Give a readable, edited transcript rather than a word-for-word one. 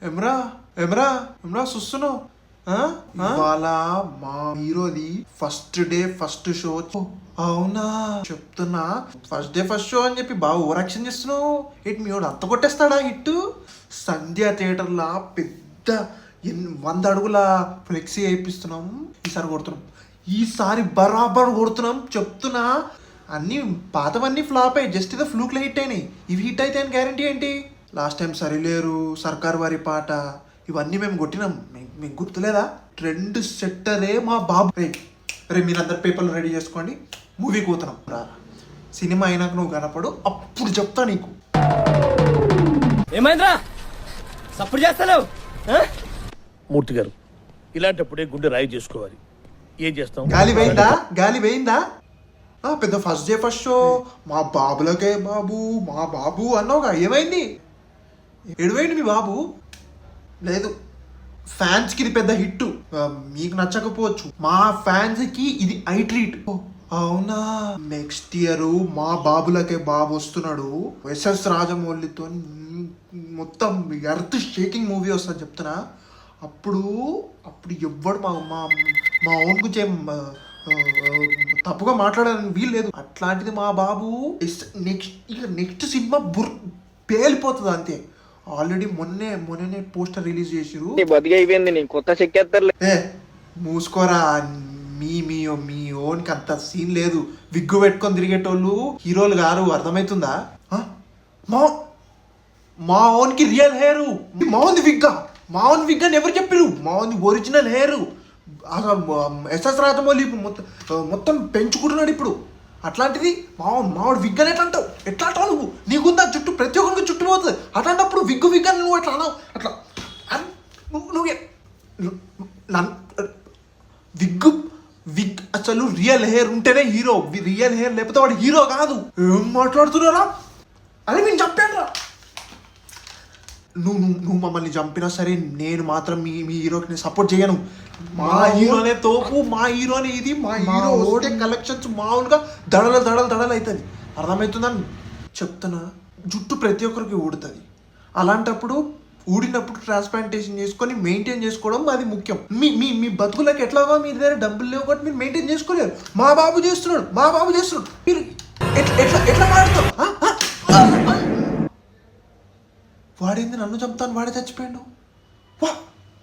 ఎమ్రా ఎమ్రా ఎమ్రా చూస్తున్నావు ఇవాళ మా హీరోది ఫస్ట్ డే ఫస్ట్ షో. అవునా చెప్తున్నా, ఫస్ట్ డే ఫస్ట్ షో అని చెప్పి బాగా ఓవర్ యాక్షన్ చేస్తున్నావు. ఇటు మీ వాడు అంత కొట్టేస్తాడా హిట్? సంధ్య థియేటర్లా పెద్ద 100 అడుగుల ఫ్లెక్సీ వేయిస్తున్నాం. ఈసారి కొడుతున్నాం, ఈసారి బరాబర్ కొడుతున్నాం చెప్తున్నా. అన్నీ పాతవన్నీ ఫ్లాప్ అయ్యి జస్ట్ ఏదో ఫ్లూక్లో హిట్ అయినాయి. ఇవి హిట్ అయితే అని గ్యారంటీ ఏంటి? లాస్ట్ టైం సరిలేరు, సర్కార్ వారి పాట, ఇవన్నీ మేము కొట్టినాం. మీకు గుర్తులేదా? ట్రెండ్ సెట్టరే మా బాబు. రే మీరందరు పేపర్లు రెడీ చేసుకోండి, మూవీ కూతున్నాం. రా సినిమా అయినాక నువ్వు కనపడు, అప్పుడు చెప్తా నీకు. ఏమైందిరా సప్పుడు చేస్తావు? మూర్తి గారు, ఇలాంటప్పుడే గుండె రాయి చేసుకోవాలి. ఏం చేస్తాం? గాలి వేయిందా? గాలి వేయిందా? పెద్ద ఫస్ట్ డే ఫస్ట్ షో మా బాబులకే బాబు మా బాబు అన్నావుగా, ఏమైంది? ఎడువైంది మీ బాబు? లేదు, ఫ్యాన్స్కి ఇది పెద్ద హిట్. మీకు నచ్చకపోవచ్చు, మా ఫ్యాన్స్కి ఇది ఐ ట్రీట్. అవునా, నెక్స్ట్ ఇయర్ మా బాబులకే బాబు వస్తున్నాడు. ఎస్ఎస్ రాజమౌళితో మొత్తం ఎర్త్ షేకింగ్ మూవీ వస్తుంది చెప్తున్నా. అప్పుడు ఎవ్వడు మా మా మా ఓన్ గురించి ఏం తప్పుగా మాట్లాడాలని వీలు లేదు. అట్లాంటిది మా బాబు నెక్స్ట్ సినిమా పేలిపోతుంది అంతే. ఆల్రెడీ మొన్ననే పోస్టర్ రిలీజ్ చేసిరు. కొత్త చెక్కేస్తారు. మూసుకోరా, మీ ఓన్కి అంత సీన్ లేదు. విగ్గు పెట్టుకొని తిరిగేటోళ్ళు హీరోలు గారు, అర్థమవుతుందా? మా ఓన్కి రియల్ హెయిర్, మా ఓన్ది విగ్గా. మా ఓన్ విగ్ అని ఎవరు చెప్పారు? మా ఓన్ది ఒరిజినల్ హెయిర్. అసలు ఎస్ఎస్ రాజమౌళి మొత్తం పెంచుకుంటున్నాడు ఇప్పుడు. అట్లాంటిది మావాడు విగ్ అని ఎట్లా అంటావు? ఎట్లా అంటావు నువ్వు? నీకుందా జుట్టు, ప్రతి ఒక్కరికి జుట్టు పోతుంది. అట్లాంటప్పుడు విగ్ అని నువ్వు ఎట్లా అన్నావు? అట్లా నువ్వు విగ్ అసలు రియల్ హెయిర్ ఉంటేనే హీరో. రియల్ హెయిర్ లేకపోతే వాడు హీరో కాదు. ఏం మాట్లాడుతున్నారా? అని నేను చెప్పాను రా. నువ్వు మమ్మల్ని చంపినా సరే నేను మాత్రం మీ హీరోకి నేను సపోర్ట్ చేయను. మా హీరోనే తోపు, మా హీరోనే ఇది. మా హీరో ఓటే కలెక్షన్స్ మామూలుగా దడలు అవుతుంది. అర్థమవుతుందని చెప్తున్నా. జుట్టు ప్రతి ఒక్కరికి ఊడుతుంది. అలాంటప్పుడు ఊడినప్పుడు ట్రాన్స్ప్లాంటేషన్ చేసుకొని మెయింటైన్ చేసుకోవడం అది ముఖ్యం. మీ బతుకులకి ఎట్లాగో మీ దగ్గర డబ్బులు లేవు కాబట్టి మీరు మెయింటైన్ చేసుకోలేరు. మా బాబు చేస్తున్నాడు మీరు ఎట్లా మాట్లాడతారు? వాడేంది నన్ను చంపుతాను, వాడే చచ్చిపోయాడు. వా